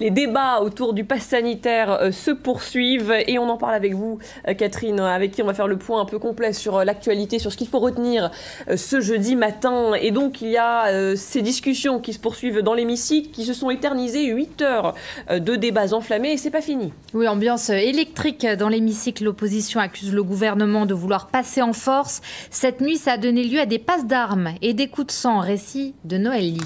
Les débats autour du pass sanitaire se poursuivent et on en parle avec vous, Catherine, avec qui on va faire le point un peu complet sur l'actualité, sur ce qu'il faut retenir ce jeudi matin. Et donc il y a ces discussions qui se poursuivent dans l'hémicycle, qui se sont éternisées 8 heures de débats enflammés et c'est pas fini. Oui, ambiance électrique dans l'hémicycle. L'opposition accuse le gouvernement de vouloir passer en force. Cette nuit, ça a donné lieu à des passes d'armes et des coups de sang. Récit de Noël Ly.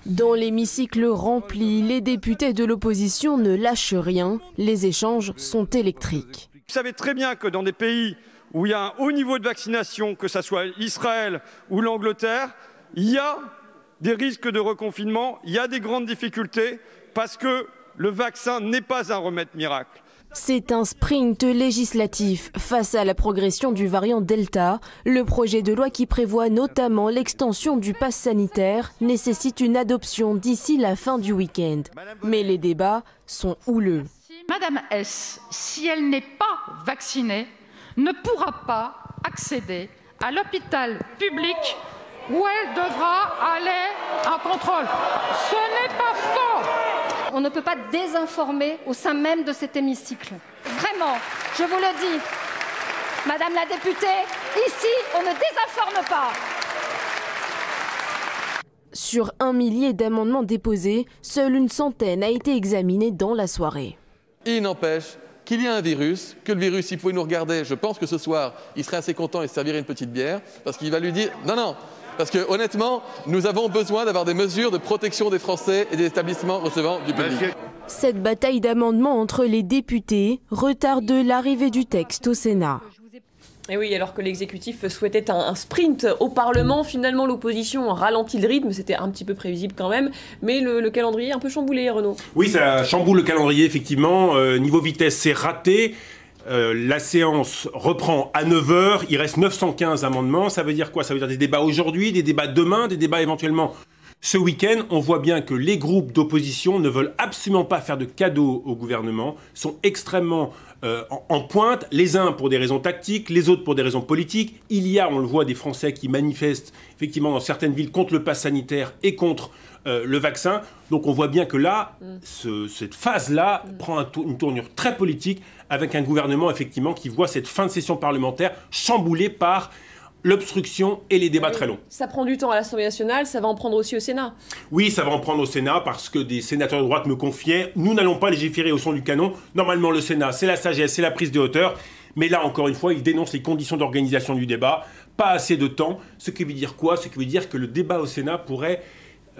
Dans l'hémicycle rempli, les députés de l'opposition ne lâchent rien. Les échanges sont électriques. Vous savez très bien que dans des pays où il y a un haut niveau de vaccination, que ce soit Israël ou l'Angleterre, il y a des risques de reconfinement, il y a des grandes difficultés parce que le vaccin n'est pas un remède miracle. C'est un sprint législatif face à la progression du variant Delta. Le projet de loi qui prévoit notamment l'extension du pass sanitaire nécessite une adoption d'ici la fin du week-end. Mais les débats sont houleux. Madame S, si elle n'est pas vaccinée, ne pourra pas accéder à l'hôpital public où elle devra aller en contrôle. Ce n'est pas faux. On ne peut pas désinformer au sein même de cet hémicycle. Vraiment, je vous le dis. Madame la députée, ici, on ne désinforme pas. Sur 1 millier d'amendements déposés, seule une centaine a été examinée dans la soirée. Il n'empêche qu'il y a un virus, que le virus, s'il pouvait nous regarder, je pense que ce soir, il serait assez content et se servirait une petite bière, parce qu'il va lui dire « Non, parce que honnêtement, nous avons besoin d'avoir des mesures de protection des Français et des établissements recevant du public. » Cette bataille d'amendements entre les députés retarde l'arrivée du texte au Sénat. Et oui, alors que l'exécutif souhaitait un sprint au Parlement, finalement l'opposition ralentit le rythme, c'était un petit peu prévisible quand même, mais le calendrier est un peu chamboulé, Renaud. Oui, ça chamboule le calendrier, effectivement. Niveau vitesse, c'est raté. La séance reprend à 9 h, il reste 915 amendements, ça veut dire quoi? Ça veut dire des débats aujourd'hui, des débats demain, des débats éventuellement ce week-end. On voit bien que les groupes d'opposition ne veulent absolument pas faire de cadeaux au gouvernement, sont extrêmement en pointe, les uns pour des raisons tactiques, les autres pour des raisons politiques. Il y a, on le voit, des Français qui manifestent effectivement dans certaines villes contre le pass sanitaire et contre le vaccin. Donc on voit bien que là, cette phase-là prend une tournure très politique avec un gouvernement effectivement qui voit cette fin de session parlementaire chamboulée par l'obstruction et les débats très longs. Ça prend du temps à l'Assemblée nationale, ça va en prendre aussi au Sénat. Oui, ça va en prendre au Sénat parce que des sénateurs de droite me confiaient, nous n'allons pas légiférer au son du canon. Normalement, le Sénat, c'est la sagesse, c'est la prise de hauteur. Mais là, encore une fois, ils dénoncent les conditions d'organisation du débat. Pas assez de temps. Ce qui veut dire quoi? Ce qui veut dire que le débat au Sénat pourrait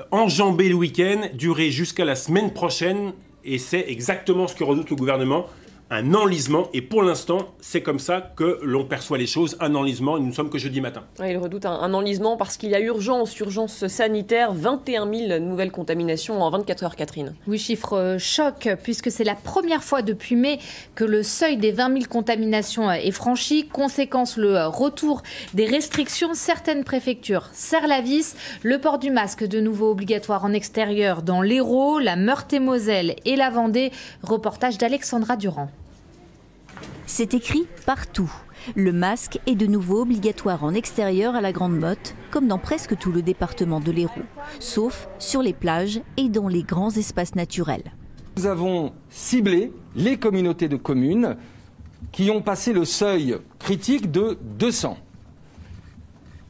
enjamber le week-end, durer jusqu'à la semaine prochaine. Et c'est exactement ce que redoute le gouvernement. Un enlisement, et pour l'instant, c'est comme ça que l'on perçoit les choses, un enlisement, et nous ne sommes que jeudi matin. Il redoute un enlisement parce qu'il y a urgence sanitaire, 21 000 nouvelles contaminations en 24 heures, Catherine. Oui, chiffre choc, puisque c'est la première fois depuis mai que le seuil des 20 000 contaminations est franchi. Conséquence, le retour des restrictions. Certaines préfectures serrent la vis. Le port du masque de nouveau obligatoire en extérieur dans l'Hérault, la Meurthe-et-Moselle et la Vendée. Reportage d'Alexandra Durand. C'est écrit partout. Le masque est de nouveau obligatoire en extérieur à la Grande Motte, comme dans presque tout le département de l'Hérault, sauf sur les plages et dans les grands espaces naturels. Nous avons ciblé les communautés de communes qui ont passé le seuil critique de 200.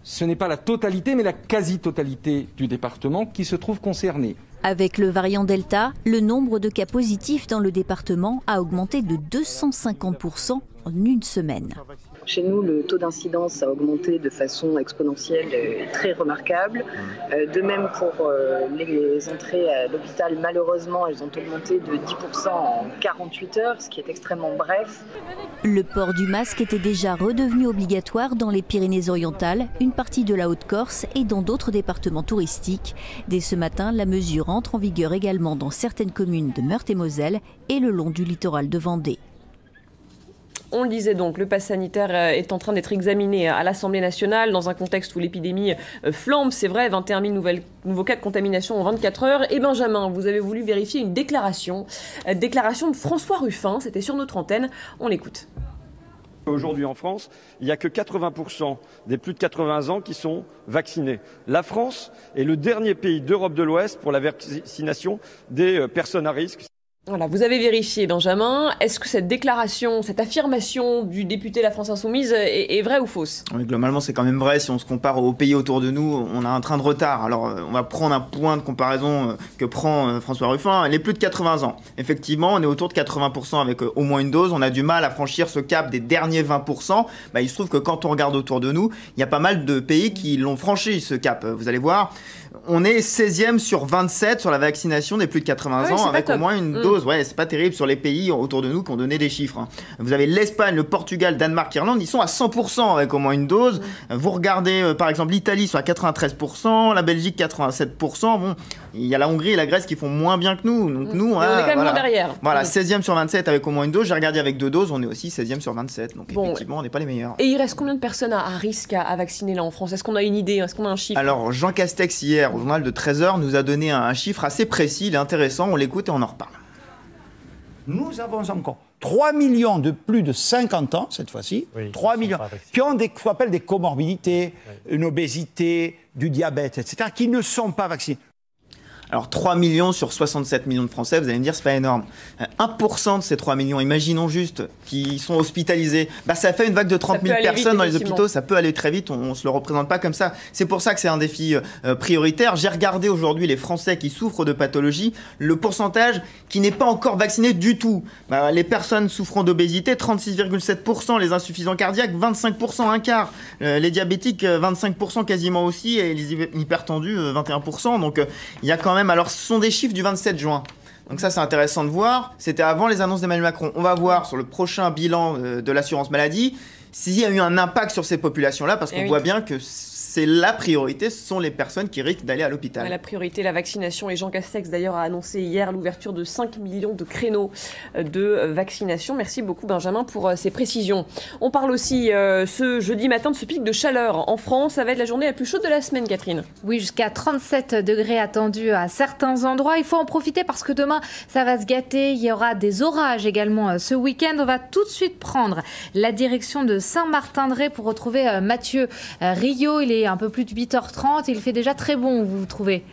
Ce n'est pas la totalité, mais la quasi-totalité du département qui se trouve concernée. Avec le variant Delta, le nombre de cas positifs dans le département a augmenté de 250% en une semaine. Chez nous, le taux d'incidence a augmenté de façon exponentielle et très remarquable. De même pour les entrées à l'hôpital, malheureusement, elles ont augmenté de 10% en 48 heures, ce qui est extrêmement bref. Le port du masque était déjà redevenu obligatoire dans les Pyrénées-Orientales, une partie de la Haute-Corse et dans d'autres départements touristiques. Dès ce matin, la mesure entre en vigueur également dans certaines communes de Meurthe-et-Moselle et le long du littoral de Vendée. On le disait donc, le pass sanitaire est en train d'être examiné à l'Assemblée nationale dans un contexte où l'épidémie flambe. C'est vrai, 21 000 nouveaux cas de contamination en 24 heures. Et Benjamin, vous avez voulu vérifier une déclaration. Déclaration de François Ruffin, c'était sur notre antenne. On l'écoute. Aujourd'hui en France, il n'y a que 80% des plus de 80 ans qui sont vaccinés. La France est le dernier pays d'Europe de l'Ouest pour la vaccination des personnes à risque. Voilà, vous avez vérifié, Benjamin. Est-ce que cette déclaration, cette affirmation du député La France Insoumise est vraie ou fausse? Oui, globalement, c'est quand même vrai. Si on se compare aux pays autour de nous, on a un train de retard. Alors, on va prendre un point de comparaison que prend François Ruffin. Les plus de 80 ans. Effectivement, on est autour de 80% avec au moins une dose. On a du mal à franchir ce cap des derniers 20%. Il se trouve que quand on regarde autour de nous, il y a pas mal de pays qui l'ont franchi, ce cap. Vous allez voir, on est 16e sur 27 sur la vaccination des plus de 80 ans avec au moins une dose. Ouais, c'est pas terrible sur les pays autour de nous qui ont donné des chiffres. Vous avez l'Espagne, le Portugal, Danemark, Irlande, ils sont à 100% avec au moins une dose. Vous regardez par exemple l'Italie, sont à 93%, la Belgique 87%. Bon, il y a la Hongrie et la Grèce qui font moins bien que nous. Donc nous, on est quand même moins derrière. Voilà, 16e sur 27 avec au moins une dose. J'ai regardé avec 2 doses, on est aussi 16e sur 27. Donc effectivement, on n'est pas les meilleurs. Et il reste combien de personnes à risque à vacciner là en France? Est-ce qu'on a une idée? Est-ce qu'on a un chiffre? Alors Jean Castex hier au journal de 13h nous a donné un chiffre assez précis, il est intéressant, on l'écoute et on en reparle. Nous avons encore 3 millions de plus de 50 ans, cette fois-ci, 3 millions, qui ont ce qu'on appelle des comorbidités, une obésité, du diabète, etc., qui ne sont pas vaccinés. Alors 3 millions sur 67 millions de Français, vous allez me dire, c'est pas énorme. 1% de ces 3 millions, imaginons juste, qui sont hospitalisés, ça fait une vague de 30 000 personnes dans les hôpitaux, ça peut aller très vite, on se le représente pas comme ça. C'est pour ça que c'est un défi prioritaire. J'ai regardé aujourd'hui les Français qui souffrent de pathologies, le pourcentage qui n'est pas encore vacciné du tout. Les personnes souffrant d'obésité, 36,7%, les insuffisants cardiaques, 25%, un quart. Les diabétiques, 25% quasiment aussi, et les hypertendus, 21%. Donc il y a quand même. Alors, ce sont des chiffres du 27 juin. Donc ça, c'est intéressant de voir. C'était avant les annonces d'Emmanuel Macron. On va voir sur le prochain bilan de l'assurance maladie s'il y a eu un impact sur ces populations-là, parce qu'on voit bien que c'est la priorité, ce sont les personnes qui risquent d'aller à l'hôpital. La priorité, la vaccination. Et Jean Castex, d'ailleurs, a annoncé hier l'ouverture de 5 millions de créneaux de vaccination. Merci beaucoup, Benjamin, pour ces précisions. On parle aussi ce jeudi matin de ce pic de chaleur en France. Ça va être la journée la plus chaude de la semaine, Catherine. Oui, jusqu'à 37 degrés attendus à certains endroits. Il faut en profiter parce que demain, ça va se gâter. Il y aura des orages également ce week-end. On va tout de suite prendre la direction de Saint-Martin-de-Ré pour retrouver Mathieu Rio. Il est un peu plus de 8h30, il fait déjà très bon, vous trouvez?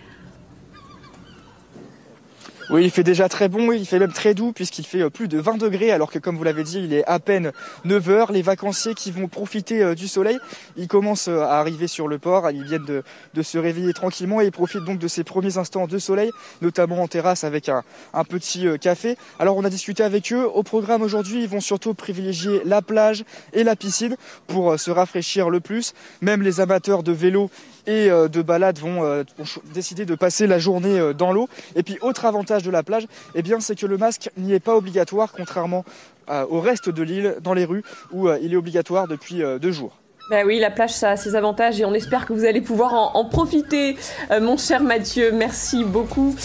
Oui, il fait déjà très bon, il fait même très doux puisqu'il fait plus de 20 degrés alors que comme vous l'avez dit, il est à peine 9h. Les vacanciers qui vont profiter du soleil, ils commencent à arriver sur le port, ils viennent de se réveiller tranquillement et ils profitent donc de ces premiers instants de soleil, notamment en terrasse avec un petit café. Alors on a discuté avec eux, au programme aujourd'hui, ils vont surtout privilégier la plage et la piscine pour se rafraîchir le plus. Même les amateurs de vélo et de balade vont décider de passer la journée dans l'eau. Et puis autre avantage de la plage, c'est que le masque n'y est pas obligatoire, contrairement au reste de l'île, dans les rues, où il est obligatoire depuis 2 jours. Oui, la plage, ça a ses avantages et on espère que vous allez pouvoir en profiter, mon cher Mathieu. Merci beaucoup.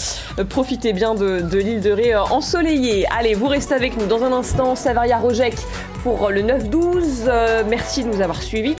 Profitez bien de l'île de Ré ensoleillée. Allez, vous restez avec nous dans un instant. Savaria Rojek pour le 9-12. Merci de nous avoir suivis.